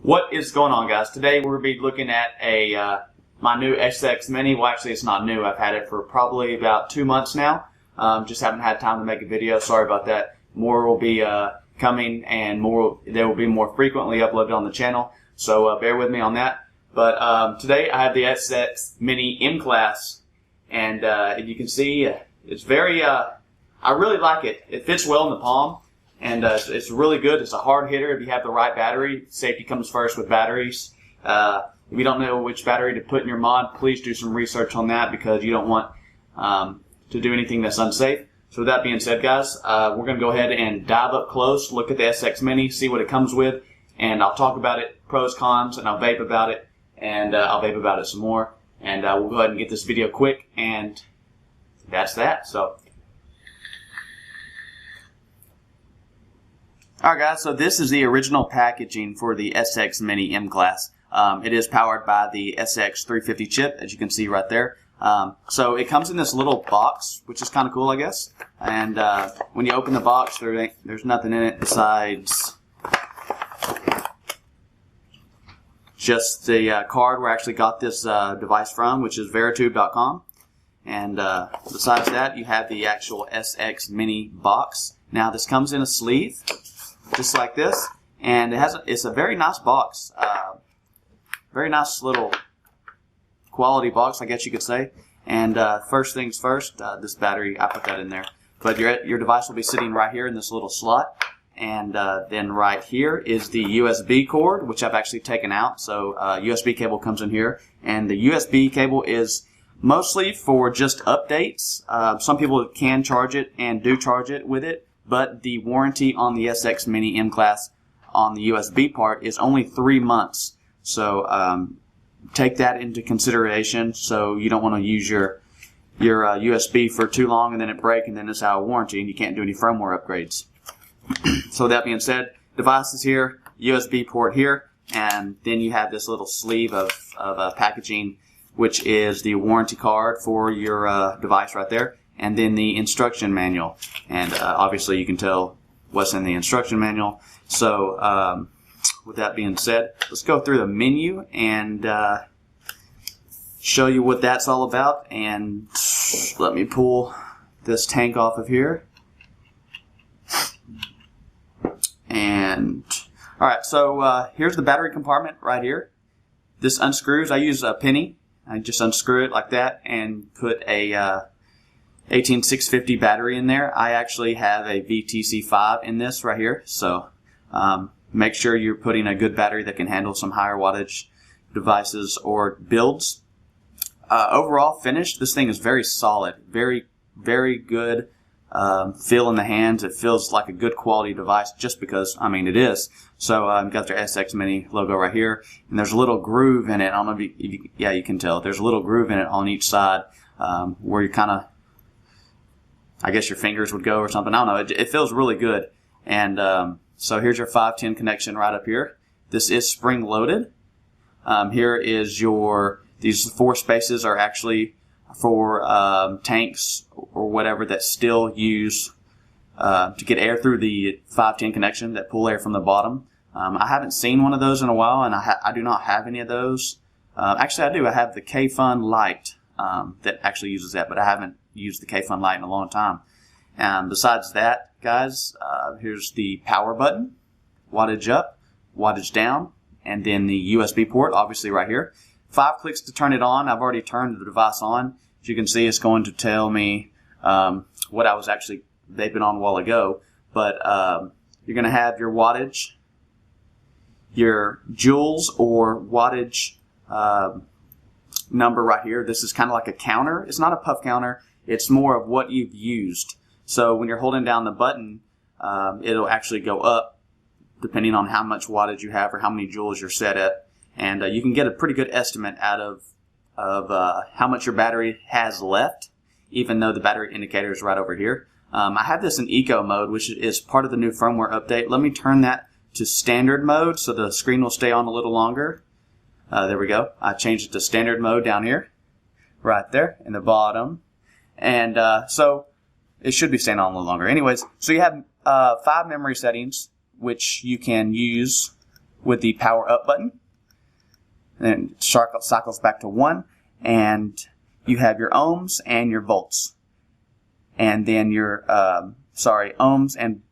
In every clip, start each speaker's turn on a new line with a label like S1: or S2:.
S1: What is going on, guys? Today we're going to be looking at my new SX Mini. Well, actually, it's not new. I've had it for probably about 2 months now. Just haven't had time to make a video. Sorry about that. More will be coming, and there will be more frequently uploaded on the channel. So bear with me on that. But today I have the SX Mini M-Class, and if you can see, it's very. I really like it. It fits well in the palm. And it's really good. It's a hard hitter if you have the right battery. Safety comes first with batteries. If you don't know which battery to put in your mod, please do some research on that because you don't want to do anything that's unsafe. So with that being said, guys, we're going to go ahead and dive up close, look at the SX Mini, see what it comes with, and I'll talk about it, pros, cons, and I'll vape about it, and I'll vape about it some more. And we'll go ahead and get this video quick, and that's that. So. Alright guys, so this is the original packaging for the SX Mini M-Class. It is powered by the SX350 chip, as you can see right there. So it comes in this little box, which is kind of cool, I guess. And when you open the box, there's nothing in it besides just the card where I actually got this device from, which is veritube.com. And besides that, you have the actual SX Mini box. Now this comes in a sleeve, just like this, and it's a very nice box, very nice little quality box, I guess you could say. And first things first, this battery, I put that in there, but your device will be sitting right here in this little slot, and then right here is the USB cord, which I've actually taken out. So USB cable comes in here, and the USB cable is mostly for just updates. Some people can charge it and do charge it with it, but the warranty on the SX Mini M-Class on the USB part is only 3 months. So take that into consideration. So you don't want to use your USB for too long and then it break and then it's out of warranty and you can't do any firmware upgrades. So that being said, device is here, USB port here, and then you have this little sleeve of packaging, which is the warranty card for your device right there. And then the instruction manual, and obviously you can tell what's in the instruction manual. So with that being said, let's go through the menu and show you what that's all about. And let me pull this tank off of here. And alright, so here's the battery compartment right here. This unscrews. I use a penny. I just unscrew it like that and put a 18650 battery in there. I actually have a VTC5 in this right here, so make sure you're putting a good battery that can handle some higher wattage devices or builds. Overall finish, this thing is very solid, very good feel in the hands. It feels like a good quality device just because, I mean, it is. So you've got their SX Mini logo right here, and there's a little groove in it. I don't know if yeah, you can tell. There's a little groove in it on each side where you kind of, I guess your fingers would go or something. I don't know. It feels really good. And so here's your 510 connection right up here. This is spring loaded. Here is these 4 spaces are actually for tanks or whatever that still use to get air through the 510 connection that pull air from the bottom. I haven't seen one of those in a while, and I do not have any of those. Actually, I do. I have the K-Fun Lite that actually uses that, but I haven't used the K-Fun Lite in a long time. And besides that, guys, here's the power button, wattage up, wattage down, and then the USB port, obviously right here. 5 clicks to turn it on. I've already turned the device on. As you can see, it's going to tell me what I was actually vaping on a while ago. But you're going to have your wattage, your joules or wattage number right here. This is kind of like a counter. It's not a puff counter. It's more of what you've used. So when you're holding down the button, it'll actually go up depending on how much wattage you have or how many joules you're set at. And you can get a pretty good estimate out of how much your battery has left, even though the battery indicator is right over here. I have this in eco mode, which is part of the new firmware update. Let me turn that to standard mode so the screen will stay on a little longer. There we go. I changed it to standard mode down here, right there in the bottom. And so it should be staying on a little longer. Anyways, so you have 5 memory settings, which you can use with the power up button. Then it cycles back to 1, and you have your ohms and your volts. And then your, ohms and,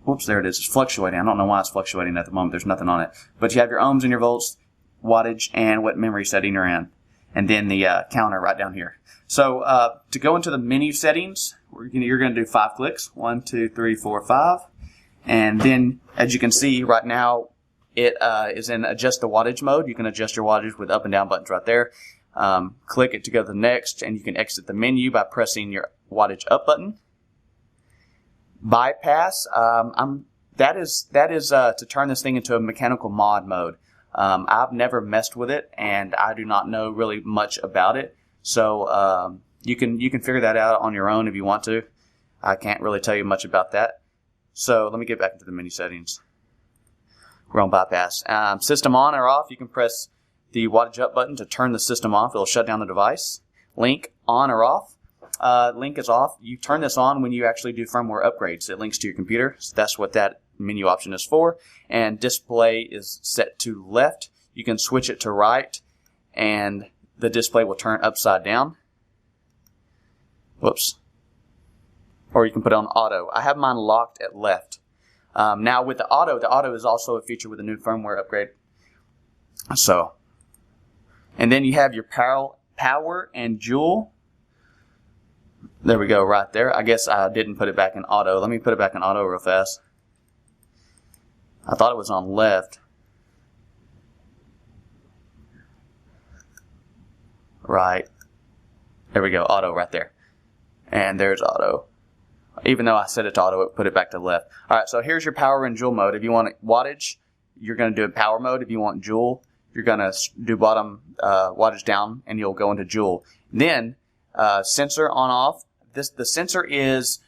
S1: whoops, there it is. It's fluctuating. I don't know why it's fluctuating at the moment. There's nothing on it. But you have your ohms and your volts, wattage, and what memory setting you're in. And then the counter right down here. So to go into the menu settings, you're going to do 5 clicks. 1, 2, 3, 4, 5. And then, as you can see right now, it is in adjust the wattage mode. You can adjust your wattage with up and down buttons right there. Click it to go to the next, and you can exit the menu by pressing your wattage up button. Bypass, that is to turn this thing into a mechanical mod mode. I've never messed with it, and I do not know really much about it. So you can figure that out on your own if you want to. I can't really tell you much about that. So let me get back into the menu settings. We're on bypass. System on or off, you can press the wattage up button to turn the system off. It'll shut down the device. Link on or off. Link is off. You turn this on when you actually do firmware upgrades. It links to your computer. So that's what that menu option is for. And display is set to left. You can switch it to right, and the display will turn upside down. Whoops. Or you can put it on auto. I have mine locked at left. Now with the auto is also a feature with the new firmware upgrade. So, and then you have your power and joule. There we go, right there. I guess I didn't put it back in auto. Let me put it back in auto real fast. I thought it was on left. Right. There we go, auto right there. And there's auto. Even though I set it to auto, it put it back to left. Alright, so here's your power and joule mode. If you want wattage, you're going to do it power mode. If you want joule, you're going to do bottom wattage down, and you'll go into joule. Then, sensor on off. The sensor is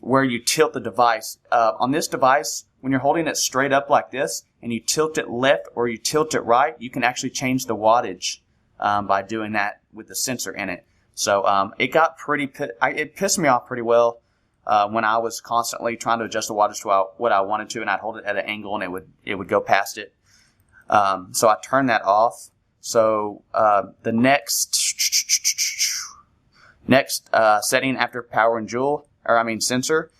S1: where you tilt the device. On this device, when you're holding it straight up like this, and you tilt it left or you tilt it right, you can actually change the wattage by doing that with the sensor in it. So it got it pissed me off pretty well when I was constantly trying to adjust the wattage to what I wanted to, and I'd hold it at an angle and it would go past it. So I turned that off. So the next setting after power and joule, sensor,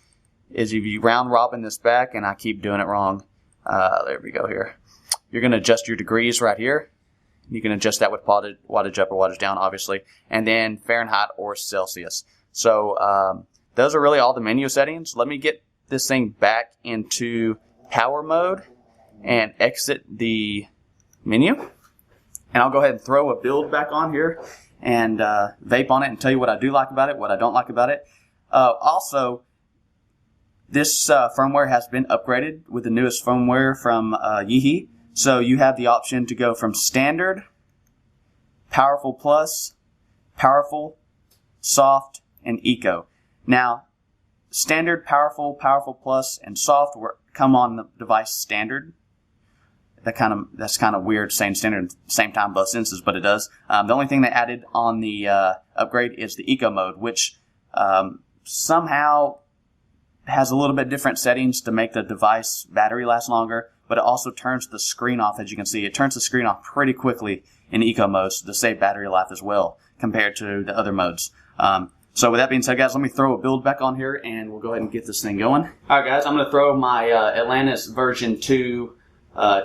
S1: is if you round robin this back, and I keep doing it wrong. There we go here. You're going to adjust your degrees right here. You can adjust that with wattage up or wattage down, obviously. And then Fahrenheit or Celsius. So those are really all the menu settings. Let me get this thing back into power mode and exit the menu. And I'll go ahead and throw a build back on here and vape on it and tell you what I do like about it, what I don't like about it. Also, this firmware has been upgraded with the newest firmware from Yeehee. So you have the option to go from standard, powerful plus, powerful, soft, and eco. Now, standard, powerful, powerful plus, and soft come on the device standard. That's kind of weird saying standard at the same time both senses, but it does. The only thing they added on the upgrade is the eco mode, which somehow has a little bit different settings to make the device battery last longer, but it also turns the screen off. As you can see, it turns the screen off pretty quickly in eco mode to save battery life as well compared to the other modes. So with that being said, guys, let me throw a build back on here and we'll go ahead and get this thing going. Alright guys, I'm going to throw my Atlantis version 2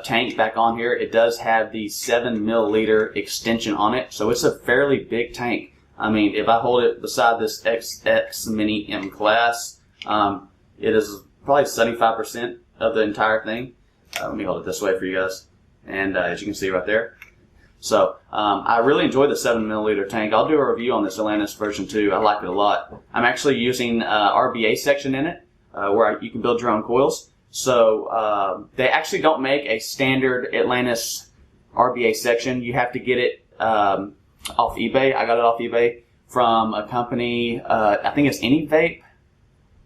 S1: tank back on here. It does have the 7 milliliter extension on it, so it's a fairly big tank. I mean, if I hold it beside this XX Mini M Class, it is probably 75% of the entire thing. Let me hold it this way for you guys. And as you can see right there. So I really enjoy the 7 milliliter tank. I'll do a review on this Atlantis version 2. I like it a lot. I'm actually using RBA section in it where you can build your own coils. So they actually don't make a standard Atlantis RBA section. You have to get it off eBay. I got it off eBay from a company, I think it's AnyVape,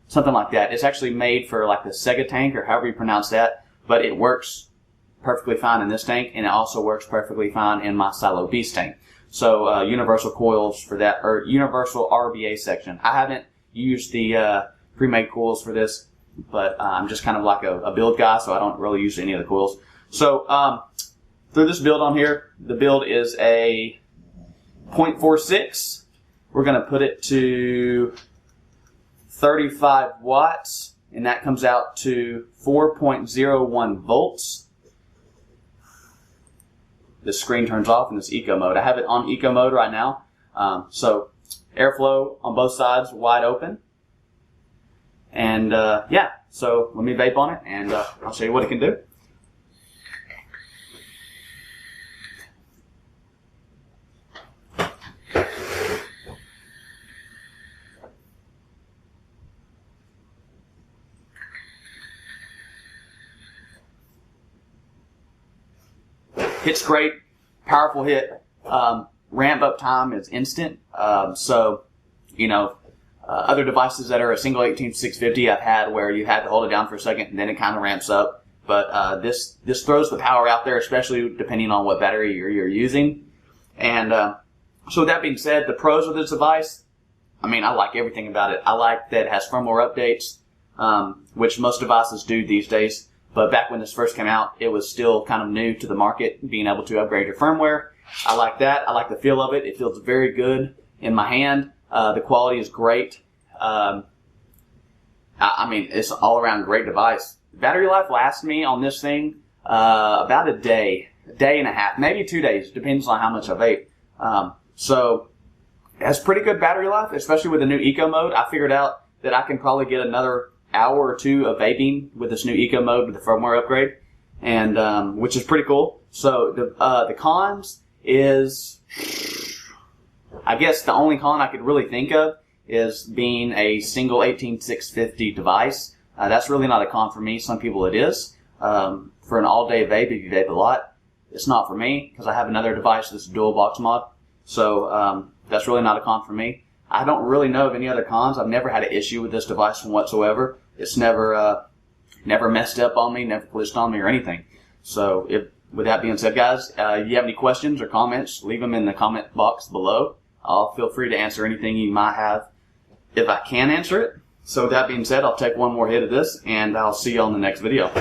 S1: something like that. It's actually made for like the Sega tank or however you pronounce that, but it works perfectly fine in this tank, and it also works perfectly fine in my Silo Beast tank. So universal coils for that, or universal RBA section. I haven't used the pre-made coils for this, but I'm just kind of like a build guy, so I don't really use any of the coils. So through this build on here, the build is a 0.46. We're going to put it to 35 watts, and that comes out to 4.01 volts. The screen turns off in this eco mode. I have it on eco mode right now. So airflow on both sides wide open. And yeah, so let me vape on it, and I'll show you what it can do. Hits great, powerful hit. Ramp up time is instant. So, you know, other devices that are a single 18650 I've had where you had to hold it down for a second and then it kind of ramps up. But this throws the power out there, especially depending on what battery you're using. And so with that being said, the pros of this device, I mean, I like everything about it. I like that it has firmware updates, which most devices do these days. But back when this first came out, it was still kind of new to the market, being able to upgrade your firmware. I like that. I like the feel of it. It feels very good in my hand. The quality is great. I mean, it's an all-around great device. Battery life lasts me on this thing about a day and a half, maybe 2 days, depends on how much I vape. So it has pretty good battery life, especially with the new eco mode. I figured out that I can probably get another hour or two of vaping with this new eco mode with the firmware upgrade, and which is pretty cool. So the cons is, I guess the only con I could really think of is being a single 18650 device. That's really not a con for me. Some people it is. For an all-day vape, if you vape a lot, it's not for me because I have another device that's dual box mod. So that's really not a con for me. I don't really know of any other cons. I've never had an issue with this device whatsoever. It's never messed up on me, never glitched on me or anything. So with that being said, guys, if you have any questions or comments, leave them in the comment box below. I'll feel free to answer anything you might have if I can answer it. So with that being said, I'll take one more hit of this, and I'll see you on the next video.